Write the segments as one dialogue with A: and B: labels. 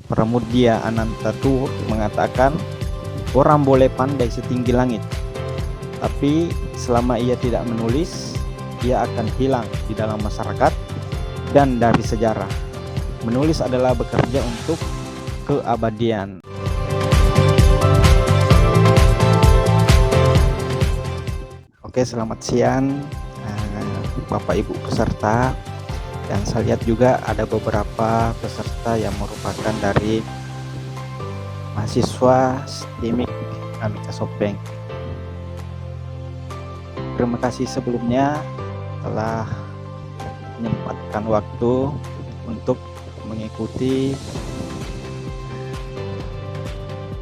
A: Pramudia Anantatur mengatakan, orang boleh pandai setinggi langit, tapi selama ia tidak menulis, ia akan hilang di dalam masyarakat dan dari sejarah. Menulis adalah bekerja untuk keabadian. Oke, selamat siang Bapak Ibu peserta. Dan saya lihat juga ada beberapa peserta yang merupakan dari mahasiswa STIMIK Amika Sopeng. Terima kasih sebelumnya telah menyempatkan waktu untuk mengikuti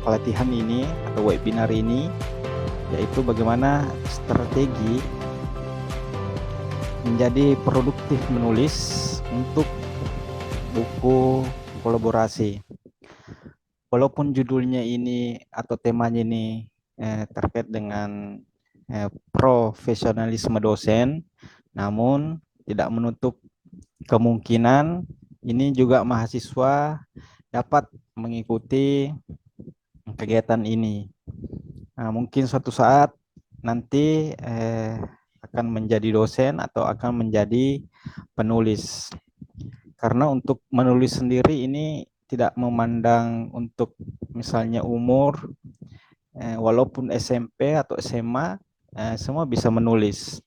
A: pelatihan ini atau webinar ini, yaitu bagaimana strategi menjadi produktif menulis untuk buku kolaborasi. Walaupun judulnya ini atau temanya ini terkait dengan profesionalisme dosen, namun tidak menutup kemungkinan ini juga mahasiswa dapat mengikuti kegiatan ini. Nah, mungkin suatu saat nanti akan menjadi dosen atau akan menjadi penulis. Karena untuk menulis sendiri ini tidak memandang untuk misalnya umur, walaupun SMP atau SMA, semua bisa menulis.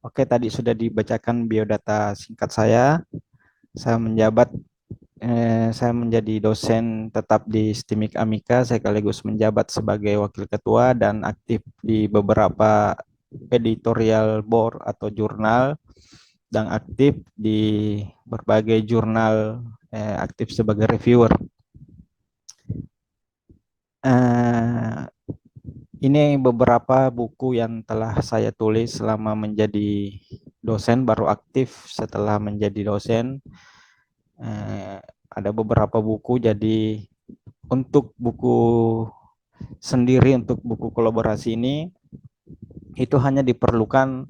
A: Oke, tadi sudah dibacakan biodata singkat saya. Saya menjadi dosen tetap di STIMIK Amika, sekaligus menjabat sebagai wakil ketua dan aktif di beberapa editorial board atau jurnal, dan aktif di berbagai jurnal, aktif sebagai reviewer. Ini beberapa buku yang telah saya tulis selama menjadi dosen, baru aktif setelah menjadi dosen. Ada beberapa buku, jadi untuk buku sendiri, untuk buku kolaborasi ini, itu hanya diperlukan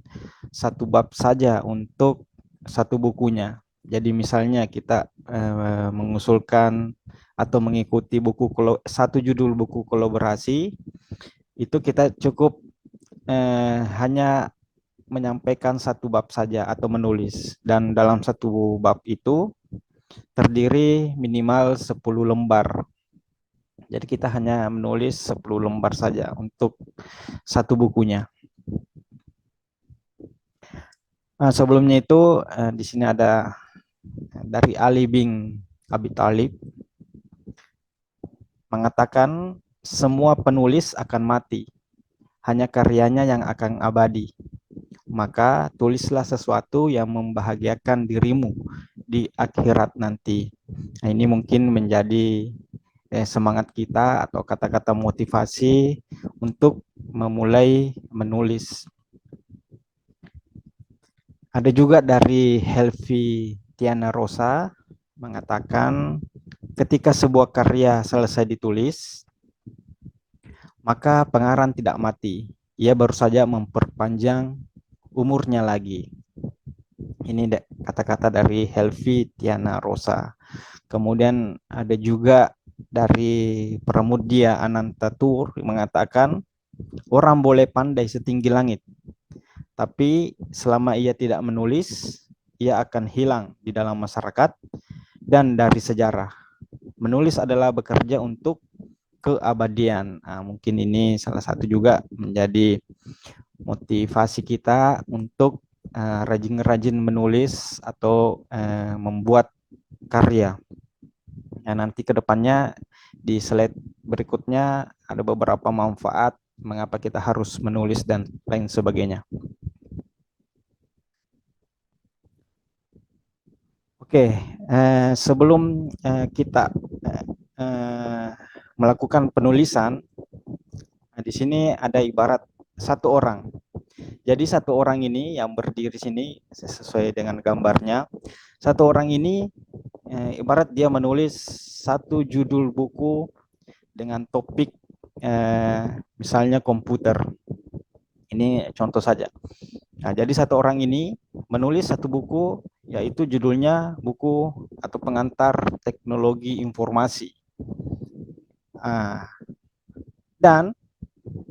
A: satu bab saja untuk satu bukunya. Jadi misalnya kita mengusulkan atau mengikuti satu judul buku kolaborasi, itu kita cukup hanya menyampaikan satu bab saja atau menulis. Dan dalam satu bab itu terdiri minimal 10 lembar. Jadi kita hanya menulis 10 lembar saja untuk satu bukunya. Nah, sebelumnya itu di sini ada dari Ali bin Abi Thalib mengatakan, semua penulis akan mati, hanya karyanya yang akan abadi. Maka tulislah sesuatu yang membahagiakan dirimu di akhirat nanti. Nah, ini mungkin menjadi semangat kita atau kata-kata motivasi untuk memulai menulis. Ada juga dari Helvi Tiana Rosa mengatakan, ketika sebuah karya selesai ditulis, maka pengarang tidak mati. Ia baru saja memperpanjang umurnya lagi. Ini kata-kata dari Helvi Tiana Rosa. Kemudian ada juga dari Pramudia Anantatur mengatakan, orang boleh pandai setinggi langit, tapi selama ia tidak menulis, ia akan hilang di dalam masyarakat dan dari sejarah. Menulis adalah bekerja untuk keabadian. Nah, mungkin ini salah satu juga menjadi motivasi kita untuk rajin-rajin menulis atau membuat karya. Ya, nanti ke depannya di slide berikutnya ada beberapa manfaat mengapa kita harus menulis dan lain sebagainya. Oke, sebelum kita melakukan penulisan, di sini ada ibarat satu orang. Jadi satu orang ini yang berdiri sini sesuai dengan gambarnya, satu orang ini ibarat dia menulis satu judul buku dengan topik misalnya komputer. Ini contoh saja. Nah, jadi satu orang ini menulis satu buku yaitu judulnya buku atau pengantar teknologi informasi. Dan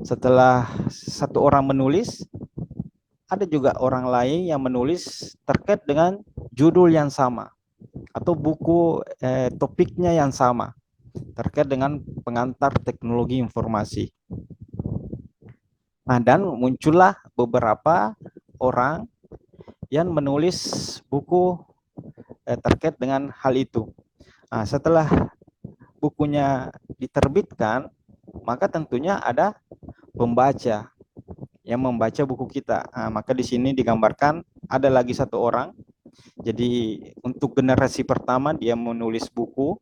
A: setelah satu orang menulis, ada juga orang lain yang menulis terkait dengan judul yang sama atau buku topiknya yang sama terkait dengan pengantar teknologi informasi. Nah, dan muncullah beberapa orang yang menulis buku terkait dengan hal itu. Nah, setelah bukunya diterbitkan, maka tentunya ada pembaca yang membaca buku kita. Nah, maka di sini digambarkan ada lagi satu orang. Jadi untuk generasi pertama dia menulis buku.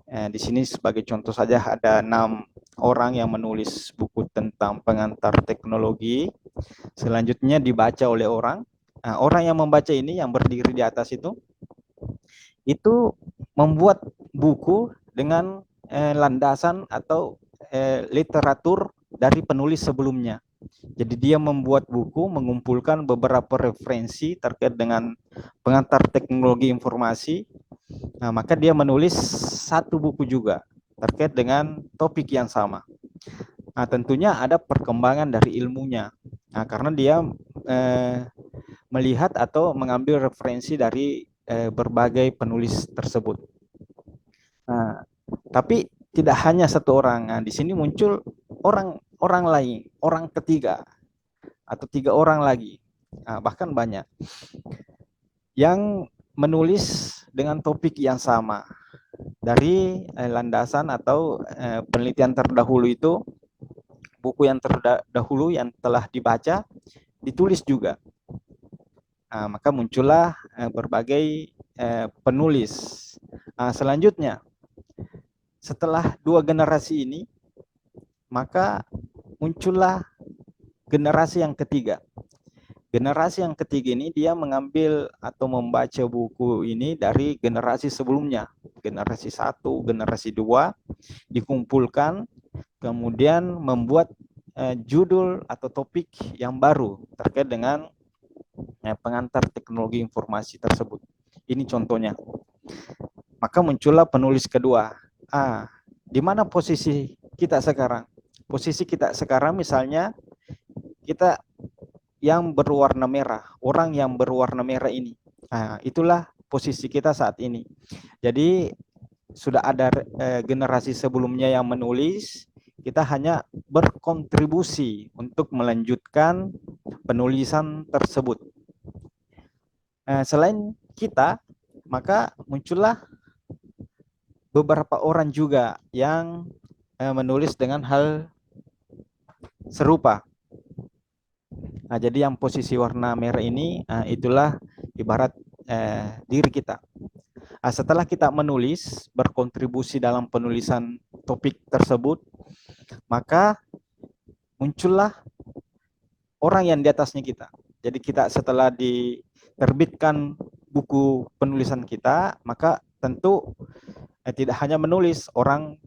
A: Di sini sebagai contoh saja ada 6 orang yang menulis buku tentang pengantar teknologi. Selanjutnya dibaca oleh orang. Nah, orang yang membaca ini yang berdiri di atas itu membuat buku dengan landasan atau literatur dari penulis sebelumnya. Jadi dia membuat buku mengumpulkan beberapa referensi terkait dengan pengantar teknologi informasi. Nah, maka dia menulis satu buku juga terkait dengan topik yang sama. Nah, tentunya ada perkembangan dari ilmunya. Nah, karena dia melihat atau mengambil referensi dari berbagai penulis tersebut. Nah, tapi tidak hanya satu orang. Nah, di sini muncul orang lain, orang ketiga atau 3 orang lagi. Nah, bahkan banyak yang menulis dengan topik yang sama dari landasan atau penelitian terdahulu itu, buku yang terdahulu yang telah dibaca ditulis juga. Nah, maka muncullah berbagai penulis. Nah, selanjutnya setelah 2 generasi ini, maka muncullah generasi yang ketiga. Generasi yang ketiga ini dia mengambil atau membaca buku ini dari generasi sebelumnya. Generasi 1, generasi 2 dikumpulkan, kemudian membuat judul atau topik yang baru terkait dengan pengantar teknologi informasi tersebut. Ini contohnya. Maka muncullah penulis kedua. Di mana posisi kita sekarang? Posisi kita sekarang misalnya kita yang berwarna merah, orang yang berwarna merah ini. Nah, itulah posisi kita saat ini. Jadi sudah ada generasi sebelumnya yang menulis, kita hanya berkontribusi untuk melanjutkan penulisan tersebut. Selain kita, maka muncullah beberapa orang juga yang menulis dengan hal serupa. Nah, jadi yang posisi warna merah ini itulah ibarat diri kita. Nah, setelah kita menulis, berkontribusi dalam penulisan topik tersebut, maka muncullah orang yang di atasnya kita. Jadi kita setelah diterbitkan buku penulisan kita, maka tentu tidak hanya menulis, orang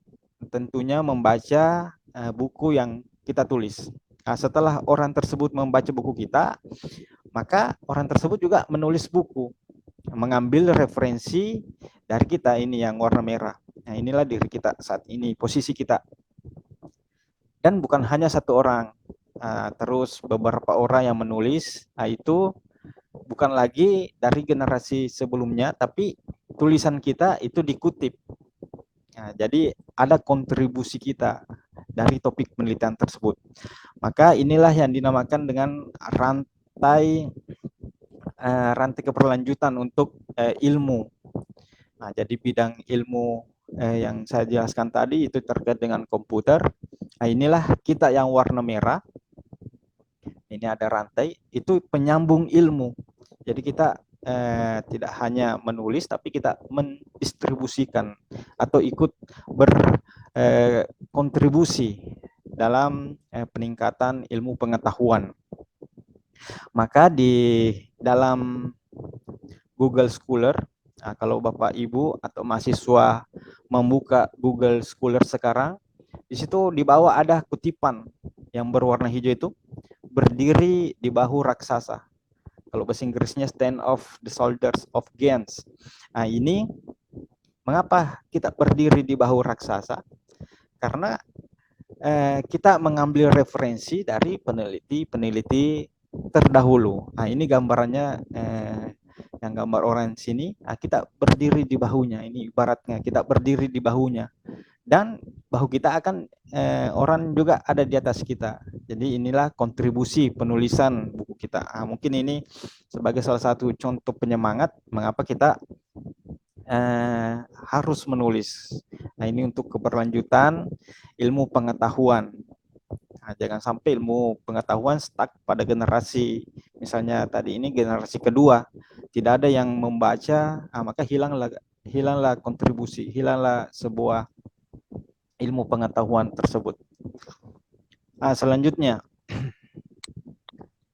A: tentunya membaca buku yang kita tulis. Nah, setelah orang tersebut membaca buku kita, maka orang tersebut juga menulis buku, mengambil referensi dari kita ini yang warna merah. Nah, inilah diri kita saat ini, posisi kita. Dan bukan hanya satu orang, terus beberapa orang yang menulis, itu bukan lagi dari generasi sebelumnya, tapi tulisan kita itu dikutip. Nah, jadi ada kontribusi kita dari topik penelitian tersebut. Maka inilah yang dinamakan dengan rantai keberlanjutan untuk ilmu. Nah, jadi bidang ilmu yang saya jelaskan tadi itu terkait dengan komputer. Nah, inilah kita yang warna merah. Ini ada rantai, itu penyambung ilmu. Jadi kita tidak hanya menulis, tapi kita mendistribusikan atau ikut berkontribusi dalam peningkatan ilmu pengetahuan. Maka di dalam Google Scholar, kalau Bapak Ibu atau mahasiswa membuka Google Scholar sekarang, di situ di bawah ada kutipan yang berwarna hijau itu, berdiri di bahu raksasa. Kalau bahasa Inggrisnya stand of the shoulders of giants. Nah, ini mengapa kita berdiri di bahu raksasa? Karena kita mengambil referensi dari peneliti-peneliti terdahulu. Nah, ini gambarannya yang gambar orang sini. Nah, kita berdiri di bahunya. Ini ibaratnya kita berdiri di bahunya. Dan bahu kita akan orang juga ada di atas kita. Jadi inilah kontribusi penulisan buku kita. Nah, mungkin ini sebagai salah satu contoh penyemangat mengapa kita harus menulis. Nah, ini untuk keberlanjutan ilmu pengetahuan. Nah, jangan sampai ilmu pengetahuan stuck pada generasi, misalnya tadi ini generasi kedua, tidak ada yang membaca, maka hilanglah kontribusi, hilanglah sebuah ilmu pengetahuan tersebut. Selanjutnya,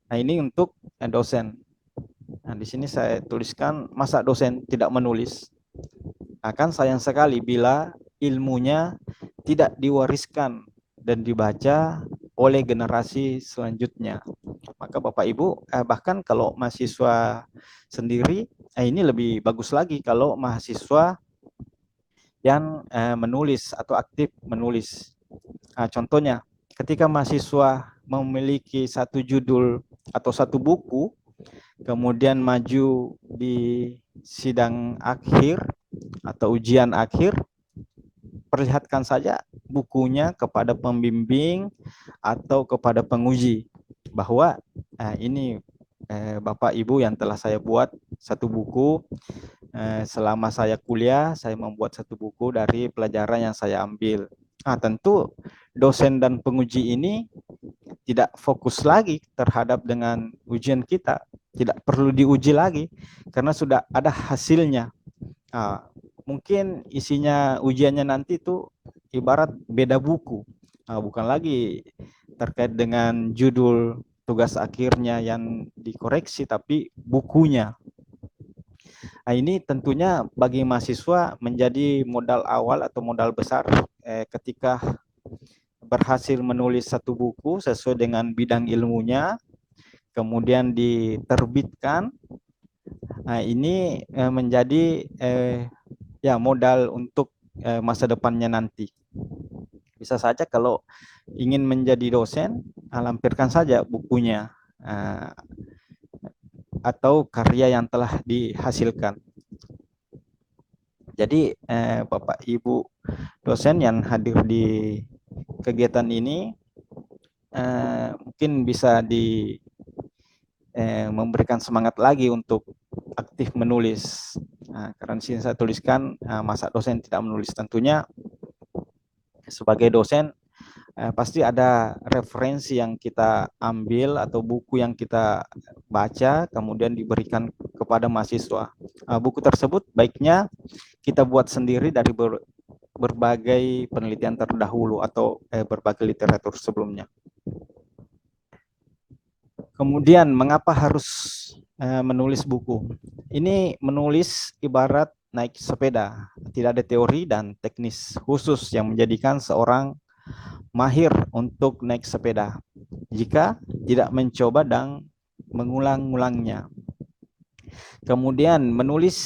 A: nah ini untuk dosen. Nah, di sini saya tuliskan masa dosen tidak menulis. Akan sayang sekali bila ilmunya tidak diwariskan dan dibaca oleh generasi selanjutnya. Maka Bapak Ibu, bahkan kalau mahasiswa sendiri, ini lebih bagus lagi kalau mahasiswa yang menulis atau aktif menulis. Contohnya, ketika mahasiswa memiliki satu judul atau satu buku, kemudian maju di sidang akhir atau ujian akhir, perlihatkan saja bukunya kepada pembimbing atau kepada penguji bahwa ini Bapak Ibu yang telah saya buat satu buku selama saya kuliah, saya membuat satu buku dari pelajaran yang saya ambil. Tentu dosen dan penguji ini tidak fokus lagi terhadap dengan ujian kita, tidak perlu diuji lagi karena sudah ada hasilnya. Mungkin isinya ujiannya nanti itu ibarat beda buku, bukan lagi terkait dengan judul tugas akhirnya yang dikoreksi, tapi bukunya. Ini tentunya bagi mahasiswa menjadi modal awal atau modal besar ketika berhasil menulis satu buku sesuai dengan bidang ilmunya, kemudian diterbitkan. Ini menjadi modal untuk masa depannya nanti. Bisa saja kalau ingin menjadi dosen, lampirkan saja bukunya atau karya yang telah dihasilkan. Jadi Bapak Ibu dosen yang hadir di kegiatan ini mungkin bisa memberikan semangat lagi untuk aktif menulis. Karena di sini saya tuliskan masa dosen tidak menulis. Tentunya sebagai dosen pasti ada referensi yang kita ambil atau buku yang kita baca kemudian diberikan kepada mahasiswa. Buku tersebut baiknya kita buat sendiri dari berbagai penelitian terdahulu atau berbagai literatur sebelumnya. Kemudian mengapa harus menulis buku? Ini menulis ibarat naik sepeda, tidak ada teori dan teknis khusus yang menjadikan seorang mahir untuk naik sepeda jika tidak mencoba dan mengulang-ulangnya. Kemudian menulis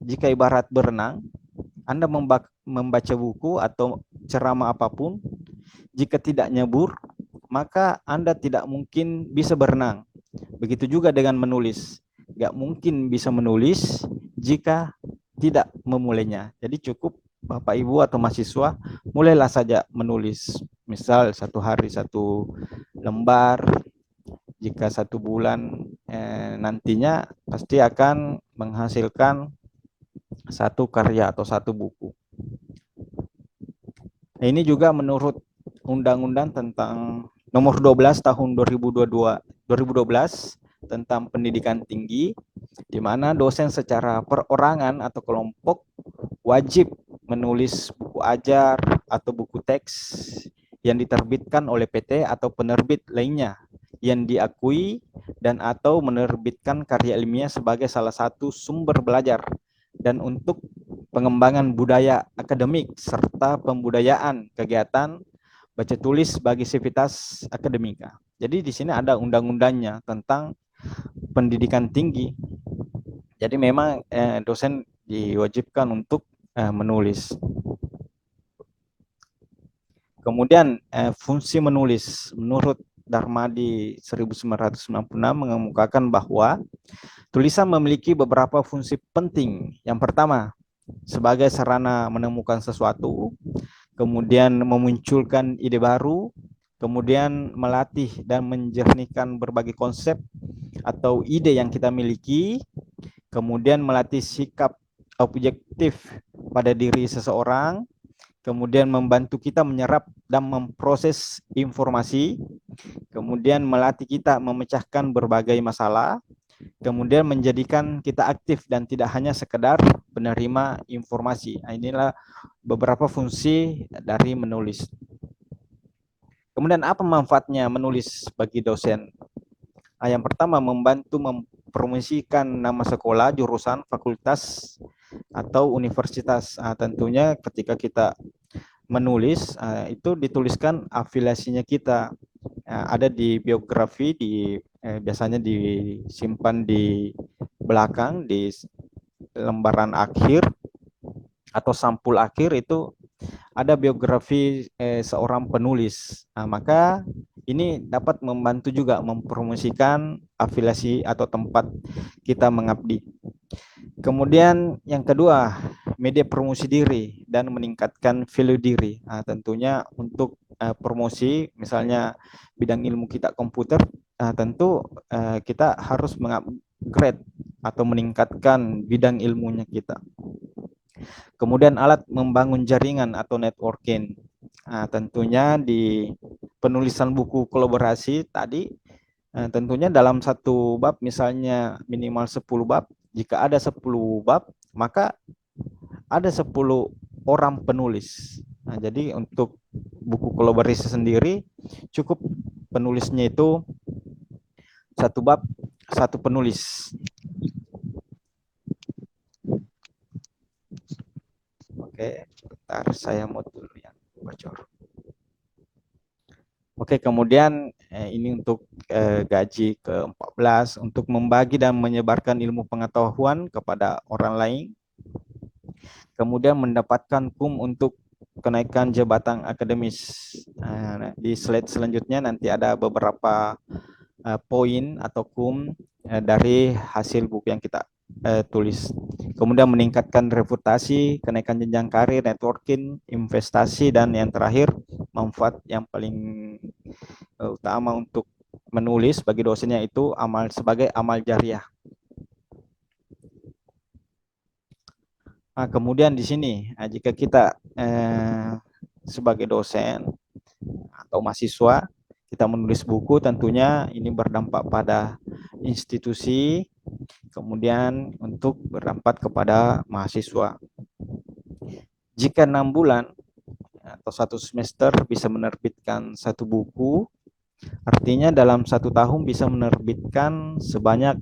A: jika ibarat berenang, Anda membaca buku atau ceramah apapun, jika tidak nyebur, maka Anda tidak mungkin bisa berenang. Begitu juga dengan menulis. Nggak mungkin bisa menulis jika tidak memulainya. Jadi cukup Bapak Ibu atau mahasiswa, mulailah saja menulis. Misal satu hari satu lembar, jika satu bulan nantinya pasti akan menghasilkan satu karya atau satu buku. Nah, ini juga menurut Undang-Undang tentang Nomor 12 tahun 2012 tentang pendidikan tinggi, di mana dosen secara perorangan atau kelompok wajib menulis buku ajar atau buku teks yang diterbitkan oleh PT atau penerbit lainnya yang diakui dan atau menerbitkan karya ilmiah sebagai salah satu sumber belajar dan untuk pengembangan budaya akademik serta pembudayaan kegiatan baca tulis bagi sivitas akademika. Jadi di sini ada undang-undangnya tentang pendidikan tinggi. Jadi memang dosen diwajibkan untuk menulis. Kemudian fungsi menulis menurut Darmadi 1996 mengemukakan bahwa tulisan memiliki beberapa fungsi penting. Yang pertama, sebagai sarana menemukan sesuatu, kemudian memunculkan ide baru, kemudian melatih dan menjernihkan berbagai konsep atau ide yang kita miliki, kemudian melatih sikap objektif pada diri seseorang, kemudian membantu kita menyerap dan memproses informasi, kemudian melatih kita memecahkan berbagai masalah, kemudian menjadikan kita aktif dan tidak hanya sekedar penerima informasi. Inilah beberapa fungsi dari menulis. Kemudian apa manfaatnya menulis bagi dosen? Yang pertama, membantu mempromosikan nama sekolah, jurusan, fakultas, atau universitas. Tentunya ketika kita menulis, itu dituliskan afiliasinya kita. Ada di biografi, biasanya disimpan di belakang, di lembaran akhir atau sampul akhir itu ada biografi seorang penulis. Maka ini dapat membantu juga mempromosikan afiliasi atau tempat kita mengabdi. Kemudian yang kedua, media promosi diri dan meningkatkan value diri. Tentunya untuk promosi, misalnya bidang ilmu kita komputer, tentu kita harus mengupgrade atau meningkatkan bidang ilmunya kita. Kemudian alat membangun jaringan atau networking. Tentunya di penulisan buku kolaborasi tadi, tentunya dalam satu bab misalnya minimal 10 bab, jika ada 10 bab, maka ada 10 orang penulis. Jadi untuk buku kolaborasi sendiri cukup penulisnya itu satu bab, satu penulis. Oke, bentar saya mau dulu yang bocor. Oke, kemudian ini untuk gaji ke-14 untuk membagi dan menyebarkan ilmu pengetahuan kepada orang lain. Kemudian mendapatkan KUM untuk kenaikan jabatan akademis. Di slide selanjutnya nanti ada beberapa poin atau KUM dari hasil buku yang kita tulis. Kemudian meningkatkan reputasi, kenaikan jenjang karir, networking, investasi, dan yang terakhir manfaat yang paling utama untuk menulis bagi dosennya itu sebagai amal jariah. Kemudian di sini jika kita sebagai dosen atau mahasiswa kita menulis buku, tentunya ini berdampak pada institusi, kemudian untuk berdampak kepada mahasiswa. Jika 6 bulan atau 1 semester bisa menerbitkan 1 buku, artinya dalam 1 tahun bisa menerbitkan sebanyak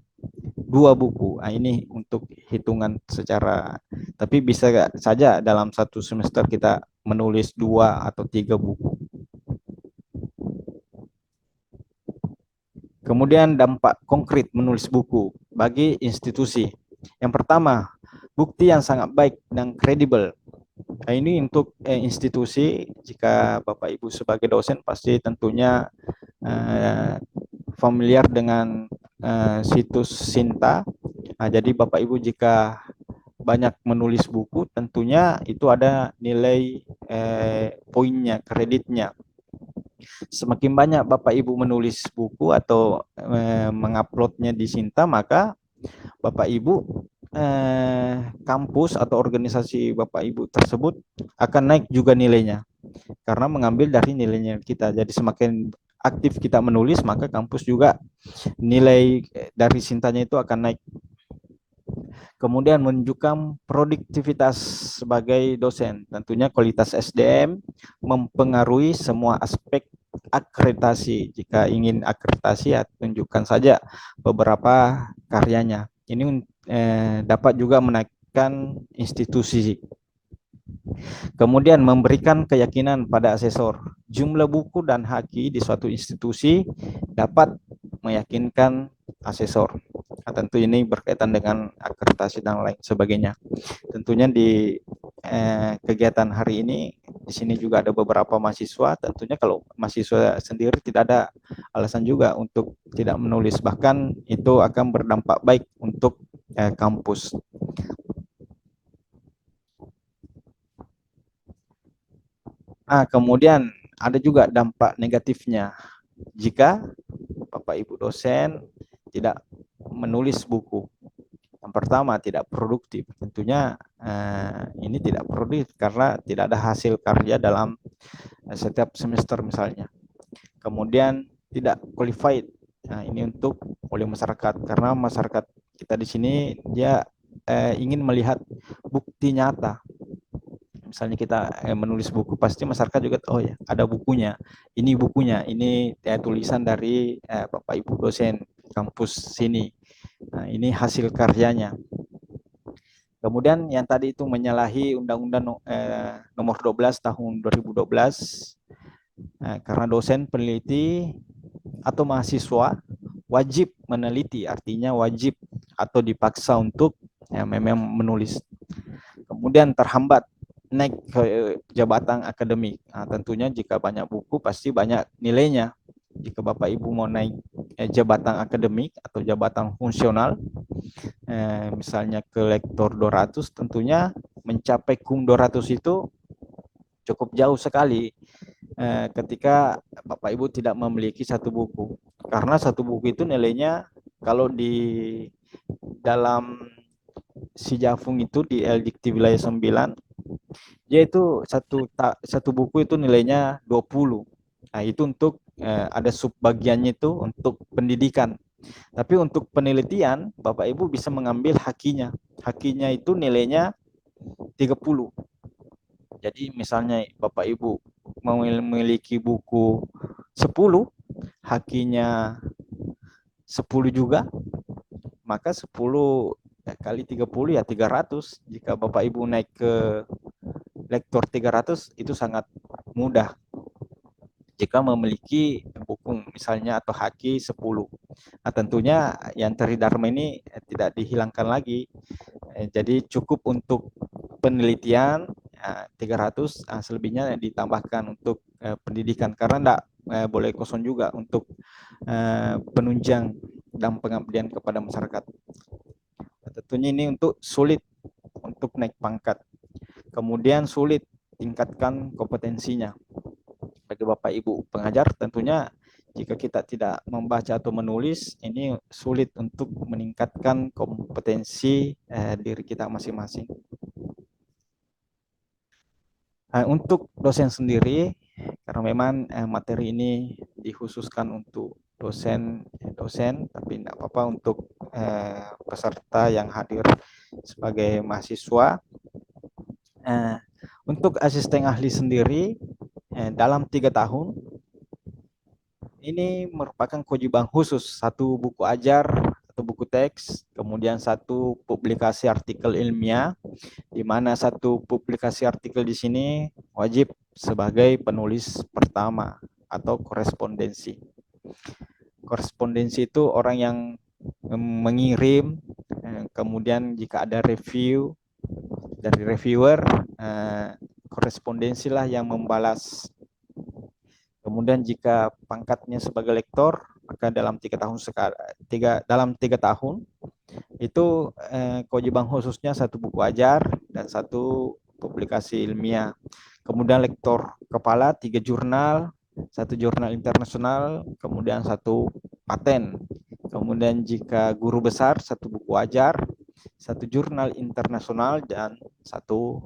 A: 2 buku. Ini untuk hitungan secara, tapi bisa saja dalam 1 semester kita menulis 2 atau 3 buku. Kemudian dampak konkret menulis buku bagi institusi. Yang pertama, bukti yang sangat baik dan kredibel. Ini untuk institusi, jika Bapak Ibu sebagai dosen pasti tentunya familiar dengan situs Sinta. Jadi Bapak Ibu jika banyak menulis buku, tentunya itu ada nilai poinnya, kreditnya. Semakin banyak Bapak Ibu menulis buku atau menguploadnya di Sinta, maka Bapak Ibu kampus atau organisasi Bapak Ibu tersebut akan naik juga nilainya karena mengambil dari nilainya kita. Jadi semakin aktif kita menulis, maka kampus juga nilai dari Sintanya itu akan naik. Kemudian menunjukkan produktivitas sebagai dosen. Tentunya kualitas SDM mempengaruhi semua aspek akreditasi. Jika ingin akreditasi, ya tunjukkan saja beberapa karyanya. Ini dapat juga menaikkan institusi. Kemudian memberikan keyakinan pada asesor. Jumlah buku dan haki di suatu institusi dapat meyakinkan asesor. Nah, tentu ini berkaitan dengan akreditasi dan lain sebagainya. Tentunya di kegiatan hari ini di sini juga ada beberapa mahasiswa. Tentunya kalau mahasiswa sendiri tidak ada alasan juga untuk tidak menulis, bahkan itu akan berdampak baik untuk kampus. Kemudian ada juga dampak negatifnya jika Bapak Ibu dosen tidak menulis buku. Yang pertama, tidak produktif. Tentunya ini tidak produktif karena tidak ada hasil karya dalam setiap semester misalnya. Kemudian tidak qualified. Nah, ini untuk oleh masyarakat karena masyarakat kita di sini dia ingin melihat bukti nyata. Misalnya kita menulis buku, pasti masyarakat juga oh ya ada bukunya, ini tulisan dari Bapak Ibu dosen kampus sini. Nah, ini hasil karyanya. Kemudian yang tadi itu menyalahi Undang-Undang nomor 12 tahun 2012 karena dosen peneliti atau mahasiswa wajib meneliti, artinya wajib atau dipaksa untuk memang menulis. Kemudian terhambat naik ke jabatan akademik. Nah, tentunya jika banyak buku pasti banyak nilainya. Jika Bapak Ibu mau naik jabatan akademik atau jabatan fungsional, misalnya ke lektor 200, tentunya mencapai KUM 200 itu cukup jauh sekali ketika Bapak Ibu tidak memiliki satu buku. Karena satu buku itu nilainya kalau di dalam si Jafung itu di Eldikti Wilayah 9, dia itu satu buku itu nilainya 20. Nah, itu untuk ada subbagiannya itu untuk pendidikan. Tapi untuk penelitian, Bapak Ibu bisa mengambil hakinya. Hakinya itu nilainya 30. Jadi misalnya Bapak Ibu memiliki buku 10, hakinya 10 juga, maka 10 kali 30 ya 300. Jika Bapak Ibu naik ke lektor 300 itu sangat mudah jika memiliki buku misalnya atau haki 10. Nah, tentunya yang Tridharma ini tidak dihilangkan lagi. Jadi cukup untuk penelitian 300, selebihnya ditambahkan untuk pendidikan karena tidak boleh kosong juga untuk penunjang dan pengabdian kepada masyarakat. Tentunya ini untuk sulit untuk naik pangkat. Kemudian sulit tingkatkan kompetensinya. Bagi Bapak Ibu pengajar tentunya jika kita tidak membaca atau menulis ini sulit untuk meningkatkan kompetensi diri kita masing-masing. Untuk dosen sendiri karena memang materi ini dikhususkan untuk dosen tapi tidak apa-apa untuk peserta yang hadir sebagai mahasiswa. Untuk asisten ahli sendiri dalam 3 tahun ini merupakan kewajiban khusus, satu buku ajar atau buku teks, kemudian satu publikasi artikel ilmiah, di mana satu publikasi artikel di sini wajib sebagai penulis pertama atau korespondensi. Korespondensi itu orang yang mengirim, kemudian jika ada review dari reviewer, korespondensi lah yang membalas. Kemudian jika pangkatnya sebagai lektor, maka dalam 3 tahun itu kewajiban khususnya satu buku ajar dan satu publikasi ilmiah. Kemudian lektor kepala 3 jurnal, satu jurnal internasional, kemudian satu paten. Kemudian jika guru besar satu buku ajar, satu jurnal internasional dan satu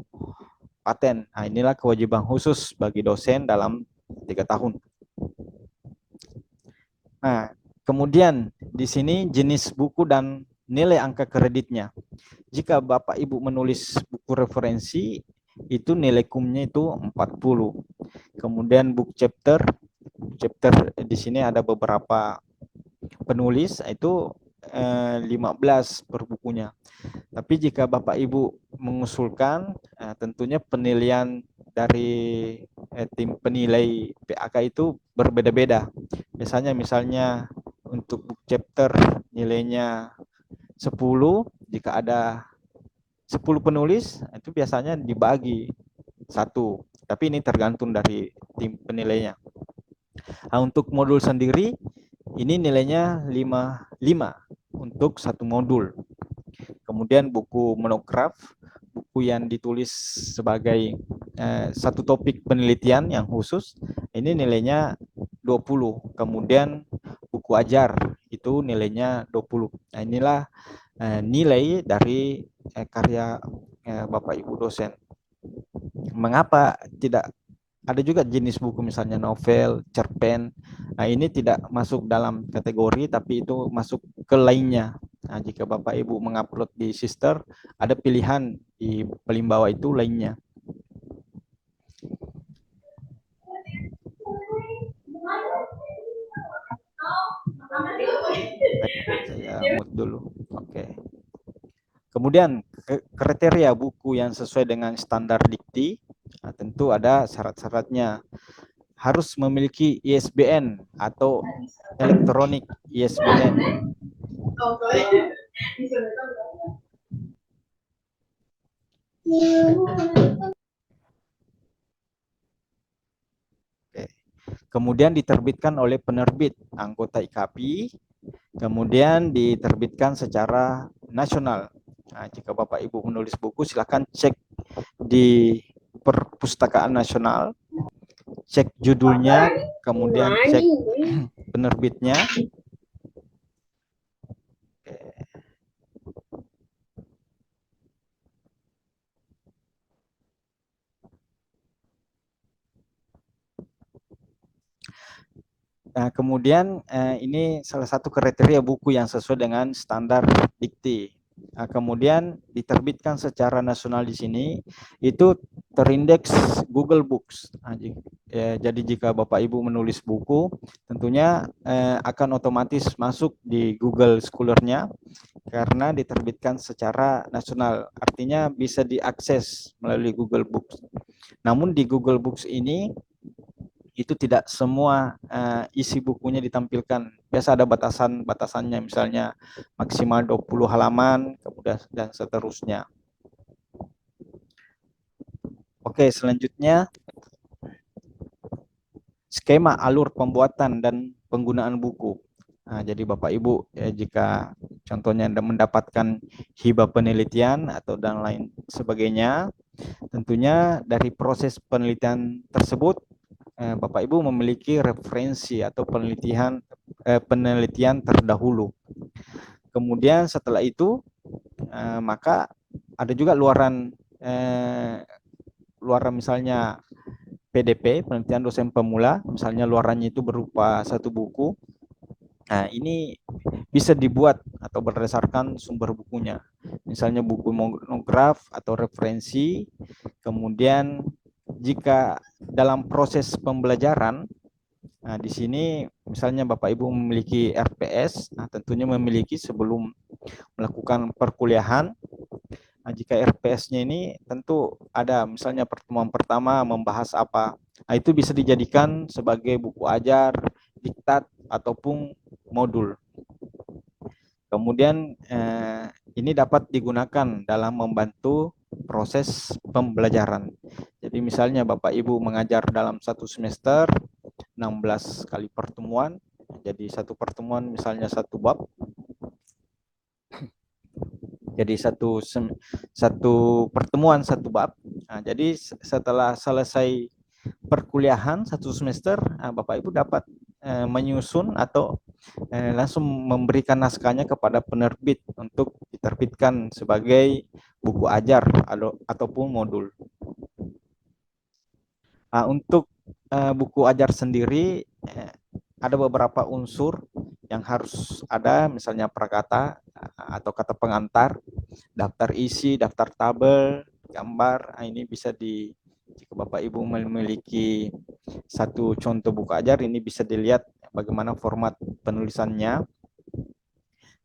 A: paten. Nah, inilah kewajiban khusus bagi dosen dalam 3 tahun. Nah, kemudian di sini jenis buku dan nilai angka kreditnya. Jika Bapak Ibu menulis buku referensi, itu nilai kumnya itu 40. Kemudian book chapter di sini ada beberapa penulis, itu 15 per bukunya. Tapi jika Bapak Ibu mengusulkan, tentunya penilaian dari tim penilai PAK itu berbeda-beda. Misalnya untuk book chapter nilainya 10, jika ada 10 penulis, itu biasanya dibagi satu. Tapi ini tergantung dari tim penilainya. Nah, untuk modul sendiri, ini nilainya 5 untuk satu modul. Kemudian buku monograf, buku yang ditulis sebagai satu topik penelitian yang khusus, ini nilainya 20. Kemudian buku ajar, itu nilainya 20. Nah, inilah nilai dari karya Bapak Ibu dosen. Mengapa tidak ada juga jenis buku misalnya novel, cerpen. Nah, ini tidak masuk dalam kategori tapi itu masuk ke lainnya. Nah, jika Bapak Ibu mengupload di Sister, ada pilihan di paling bawah itu lainnya. Saya mute dulu. Oke. Kemudian kriteria buku yang sesuai dengan standar dikti, nah, tentu ada syarat-syaratnya. Harus memiliki ISBN atau elektronik ISBN. Oke. Kemudian diterbitkan oleh penerbit anggota IKAPI, kemudian diterbitkan secara nasional. Nah, jika Bapak Ibu menulis buku, silakan cek di Perpustakaan Nasional, cek judulnya, kemudian cek penerbitnya. Nah, kemudian ini salah satu kriteria buku yang sesuai dengan standar dikti. Nah, kemudian diterbitkan secara nasional di sini itu terindeks Google Books. Nah, jadi jika Bapak Ibu menulis buku, tentunya akan otomatis masuk di Google Scholar-nya karena diterbitkan secara nasional. Artinya bisa diakses melalui Google Books. Namun di Google Books ini itu tidak semua isi bukunya ditampilkan. Biasa ada batasannya, misalnya maksimal 20 halaman, kemudian dan seterusnya. Oke, selanjutnya skema alur pembuatan dan penggunaan buku. Nah, jadi Bapak Ibu, jika contohnya Anda mendapatkan hibah penelitian atau dan lain sebagainya, tentunya dari proses penelitian tersebut Bapak Ibu memiliki referensi atau penelitian terdahulu. Kemudian setelah itu maka ada juga luaran misalnya PDP, penelitian dosen pemula, misalnya luarannya itu berupa satu buku. Nah, ini bisa dibuat atau berdasarkan sumber bukunya. Misalnya buku monograf atau referensi. Kemudian jika dalam proses pembelajaran, nah di sini misalnya Bapak Ibu memiliki RPS, nah tentunya memiliki sebelum melakukan perkuliahan. Nah, jika RPS-nya ini tentu ada misalnya pertemuan pertama membahas apa. Nah, itu bisa dijadikan sebagai buku ajar, diktat ataupun modul. Kemudian ini dapat digunakan dalam membantu proses pembelajaran. Jadi misalnya Bapak Ibu mengajar dalam satu semester 16 kali pertemuan. Jadi satu pertemuan misalnya satu bab. Jadi satu pertemuan satu bab. Nah, jadi setelah selesai perkuliahan satu semester, Bapak Ibu dapat menyusun atau langsung memberikan naskahnya kepada penerbit untuk diterbitkan sebagai buku ajar ataupun modul. Untuk buku ajar sendiri ada beberapa unsur yang harus ada, misalnya prakata atau kata pengantar, daftar isi, daftar tabel, gambar. Ini bisa jika Bapak Ibu memiliki satu contoh buku ajar, ini bisa dilihat bagaimana format penulisannya.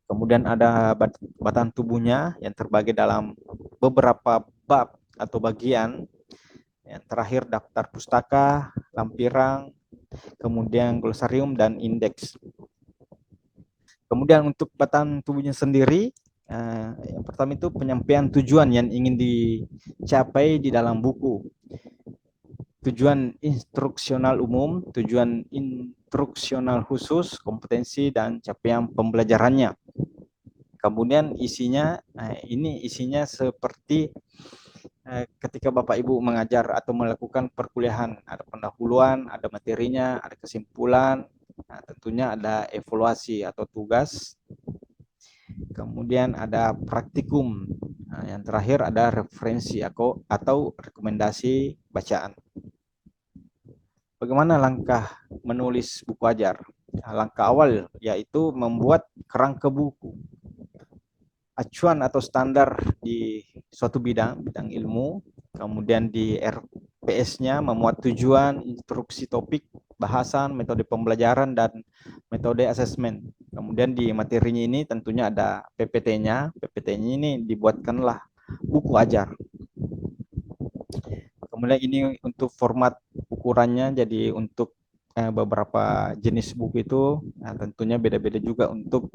A: Kemudian ada batang tubuhnya yang terbagi dalam beberapa bab atau bagian. Yang terakhir daftar pustaka, lampiran, kemudian glosarium dan indeks. Kemudian untuk batang tubuhnya sendiri, Yang pertama itu penyampaian tujuan yang ingin dicapai di dalam buku. Tujuan instruksional umum, tujuan instruksional khusus, kompetensi, dan capaian pembelajarannya. Kemudian isinya, ini isinya seperti ketika Bapak Ibu mengajar atau melakukan perkuliahan, ada pendahuluan, ada materinya, ada kesimpulan, tentunya ada evaluasi atau tugas, kemudian ada praktikum, yang terakhir ada referensi atau rekomendasi bacaan. Bagaimana langkah menulis buku ajar? Langkah awal yaitu membuat kerangka buku. Acuan atau standar di suatu bidang ilmu, kemudian di RPS-nya memuat tujuan, instruksi topik, bahasan, metode pembelajaran, dan metode asesmen. Kemudian di materinya ini tentunya ada PPT-nya. PPT-nya ini dibuatkanlah buku ajar. Kemudian ini untuk format ukurannya, jadi untuk beberapa jenis buku itu tentunya beda-beda juga untuk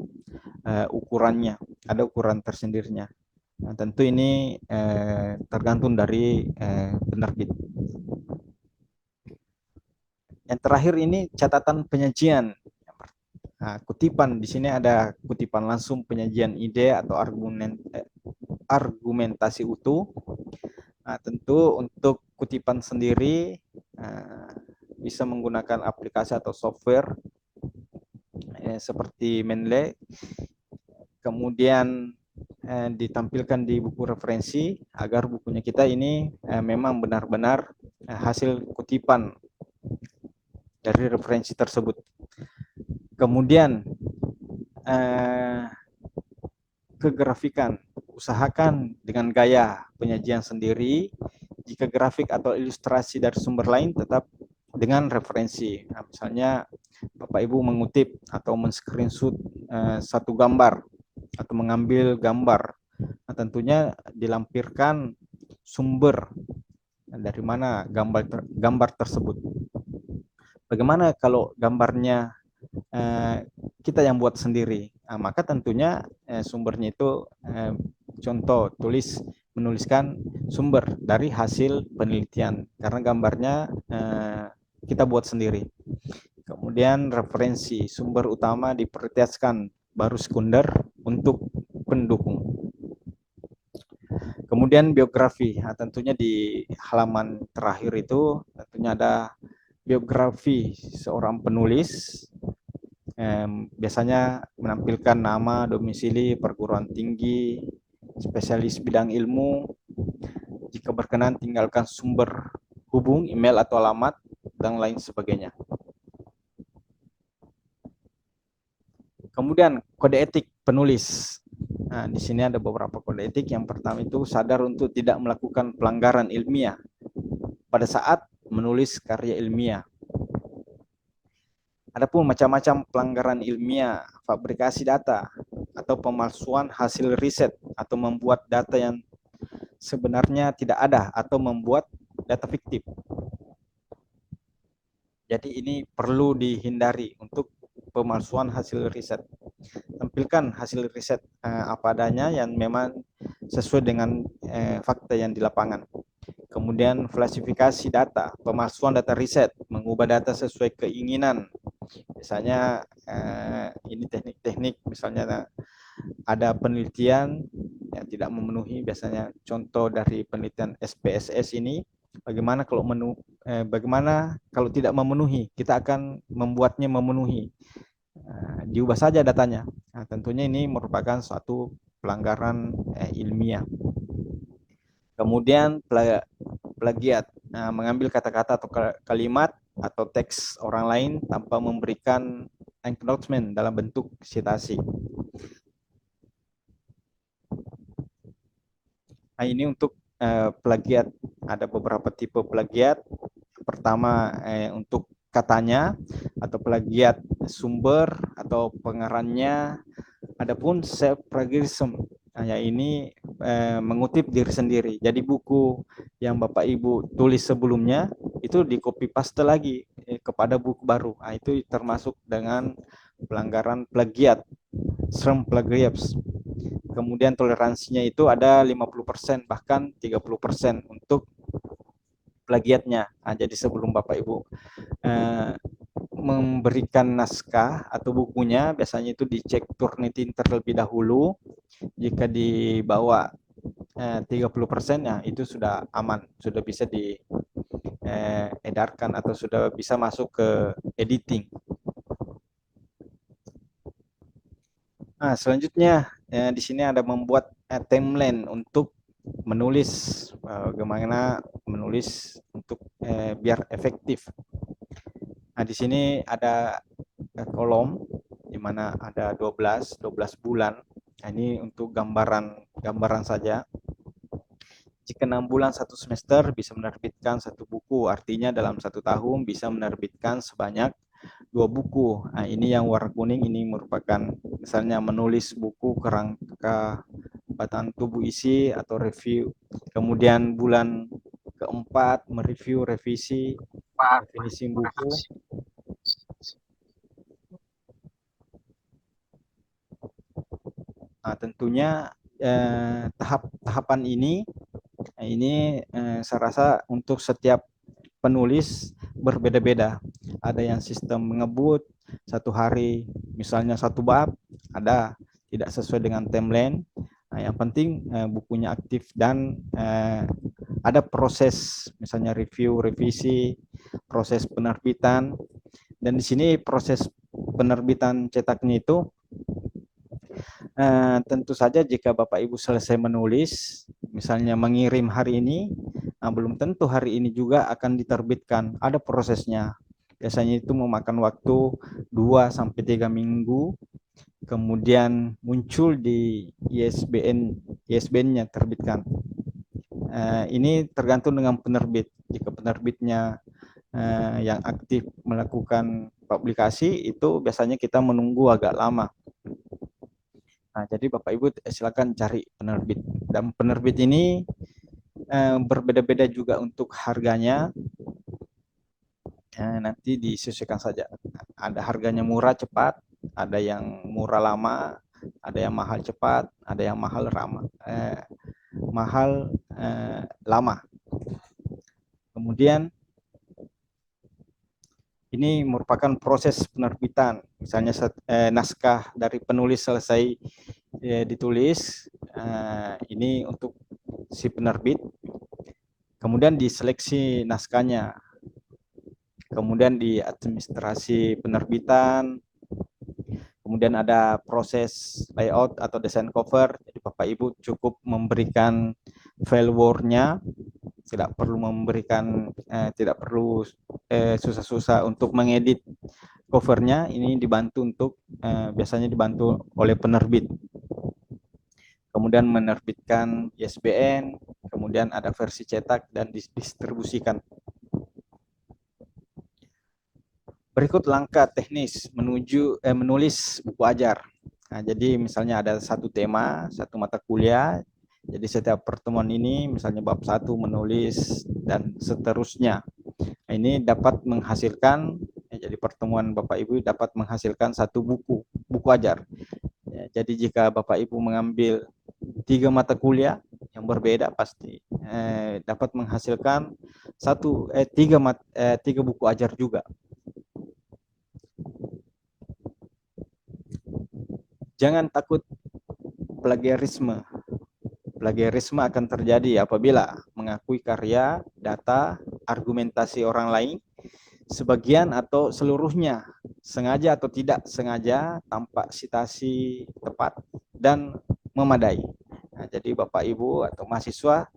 A: ukurannya, ada ukuran tersendirinya. Nah, tentu ini tergantung dari penerbit. Yang terakhir ini catatan penyajian. Nah, kutipan di sini ada kutipan langsung penyajian ide atau argumentasi utuh. Nah, tentu untuk kutipan sendiri bisa menggunakan aplikasi atau software seperti Mendeley. Kemudian ditampilkan di buku referensi agar bukunya kita ini memang benar-benar hasil kutipan dari referensi tersebut. Kemudian kegrafikan, usahakan dengan gaya penyajian sendiri. Jika grafik atau ilustrasi dari sumber lain tetap dengan referensi. Nah, misalnya Bapak Ibu mengutip atau men-screenshot satu gambar atau mengambil gambar. Nah, tentunya dilampirkan sumber dari mana gambar tersebut. Bagaimana kalau gambarnya kita yang buat sendiri? Nah, maka tentunya sumbernya itu contoh menuliskan sumber dari hasil penelitian karena gambarnya kita buat sendiri. Kemudian referensi, sumber utama diprioritaskan, baru sekunder untuk pendukung. Kemudian biografi, nah, tentunya di halaman terakhir itu tentunya ada biografi seorang penulis. Biasanya menampilkan nama, domisili, perguruan tinggi, spesialis bidang ilmu. Jika berkenan tinggalkan sumber hubung, email atau alamat, dan lain sebagainya. Kemudian kode etik penulis. Nah, di sini ada beberapa kode etik. Yang pertama itu sadar untuk tidak melakukan pelanggaran ilmiah pada saat menulis karya ilmiah. Adapun macam-macam pelanggaran ilmiah, fabrikasi data, atau pemalsuan hasil riset, atau membuat data yang sebenarnya tidak ada, atau membuat data fiktif. Jadi ini perlu dihindari untuk pemalsuan hasil riset. Tampilkan hasil riset apa adanya yang memang sesuai dengan fakta yang di lapangan. Kemudian falsifikasi data, pemalsuan data riset, mengubah data sesuai keinginan. Misalnya ini teknik-teknik, misalnya ada penelitian yang tidak memenuhi, biasanya contoh dari penelitian SPSS ini, bagaimana kalau tidak memenuhi, kita akan membuatnya memenuhi. Diubah saja datanya. Nah, tentunya ini merupakan suatu pelanggaran ilmiah. Kemudian plagiat, mengambil kata-kata atau kalimat atau teks orang lain tanpa memberikan acknowledgement dalam bentuk sitasi. Nah, ini untuk plagiat. Ada beberapa tipe plagiat. Pertama untuk katanya atau plagiat sumber atau pengarangnya. Adapun self plagiarism, nah, ini mengutip diri sendiri. Jadi buku yang Bapak Ibu tulis sebelumnya itu di copy paste lagi kepada buku baru. Nah, itu termasuk dengan pelanggaran plagiat, strong plagiarism. Kemudian toleransinya itu ada 50%, bahkan 30% untuk plagiatnya. Nah, jadi sebelum Bapak Ibu memberikan naskah atau bukunya, biasanya itu dicek Turnitin terlebih dahulu. Jika dibawa 30%, ya itu sudah aman, sudah bisa diedarkan atau sudah bisa masuk ke editing. Nah, selanjutnya di sini ada membuat timeline untuk menulis, bagaimana menulis untuk biar efektif. Nah, di sini ada kolom di mana ada 12 bulan. Nah, ini untuk gambaran saja. Jika 6 bulan satu semester bisa menerbitkan satu buku, artinya dalam 1 tahun bisa menerbitkan sebanyak 2 buku. Nah, ini yang warna kuning ini merupakan misalnya menulis buku kerangka batang tubuh isi atau review. Kemudian bulan keempat mereview revisi finishing buku. Nah, tentunya tahapan ini saya rasa untuk setiap penulis berbeda-beda. Ada yang sistem mengebut 1 hari, misalnya 1 bab, ada tidak sesuai dengan timeline. Nah, yang penting bukunya aktif dan ada proses, misalnya review, revisi, proses penerbitan. Dan di sini proses penerbitan cetaknya itu tentu saja jika Bapak Ibu selesai menulis, misalnya mengirim hari ini, belum tentu hari ini juga akan diterbitkan. Ada prosesnya. Biasanya itu memakan waktu 2 sampai 3 minggu, kemudian muncul di ISBN-nya terbitkan. Ini tergantung dengan penerbit. Jika penerbitnya yang aktif melakukan publikasi, itu biasanya kita menunggu agak lama. Nah, jadi Bapak Ibu silakan cari penerbit. Dan penerbit ini berbeda-beda juga untuk harganya. Nanti disesuaikan saja. Ada harganya murah cepat, ada yang murah lama, ada yang mahal cepat, ada yang mahal lama. Kemudian ini merupakan proses penerbitan. Misalnya naskah dari penulis selesai ditulis, ini untuk si penerbit. Kemudian diseleksi naskahnya. Kemudian di administrasi penerbitan. Kemudian ada proses layout atau desain cover. Jadi Bapak Ibu cukup memberikan file Word-nya, tidak perlu susah-susah untuk mengedit covernya. Ini dibantu biasanya dibantu oleh penerbit. Kemudian menerbitkan ISBN, kemudian ada versi cetak dan didistribusikan. Berikut langkah teknis menulis buku ajar. Nah, jadi misalnya ada satu tema, satu mata kuliah. Jadi setiap pertemuan ini misalnya bab 1 menulis dan seterusnya. Nah, ini dapat menghasilkan, jadi pertemuan Bapak Ibu dapat menghasilkan satu buku ajar. Jadi jika Bapak Ibu mengambil 3 mata kuliah yang berbeda, pasti dapat menghasilkan 3 buku ajar juga. Jangan takut plagiarisme. Plagiarisme akan terjadi apabila mengakui karya, data, argumentasi orang lain, sebagian atau seluruhnya, sengaja atau tidak sengaja, tanpa sitasi tepat dan memadai. Nah, jadi Bapak Ibu atau mahasiswa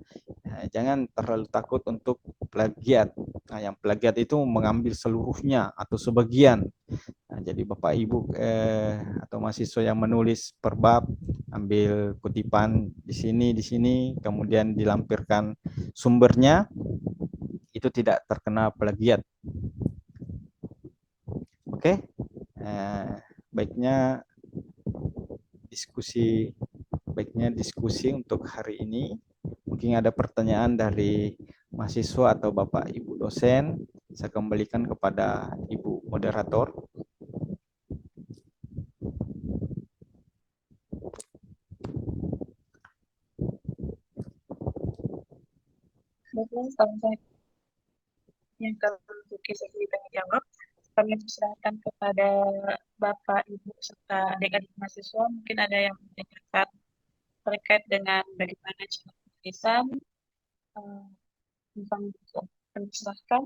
A: jangan terlalu takut untuk plagiat. Nah, yang plagiat itu mengambil seluruhnya atau sebagian. Nah, jadi Bapak Ibu atau mahasiswa yang menulis per bab, ambil kutipan di sini, kemudian dilampirkan sumbernya, itu tidak terkena plagiat. Oke, baiknya diskusi untuk hari ini. Mungkin ada pertanyaan dari mahasiswa atau Bapak Ibu dosen. Saya kembalikan kepada Ibu moderator.
B: Betul, kalau misalnya yang kalau untuk kisah tanggung jawab, kami persilahkan kepada Bapak, Ibu, serta adik-adik mahasiswa, mungkin ada yang menanyakan terkait dengan bagaimana cara penulisan, eh, tentang buku. Kami persilahkan,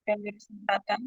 B: kami beri kesempatan.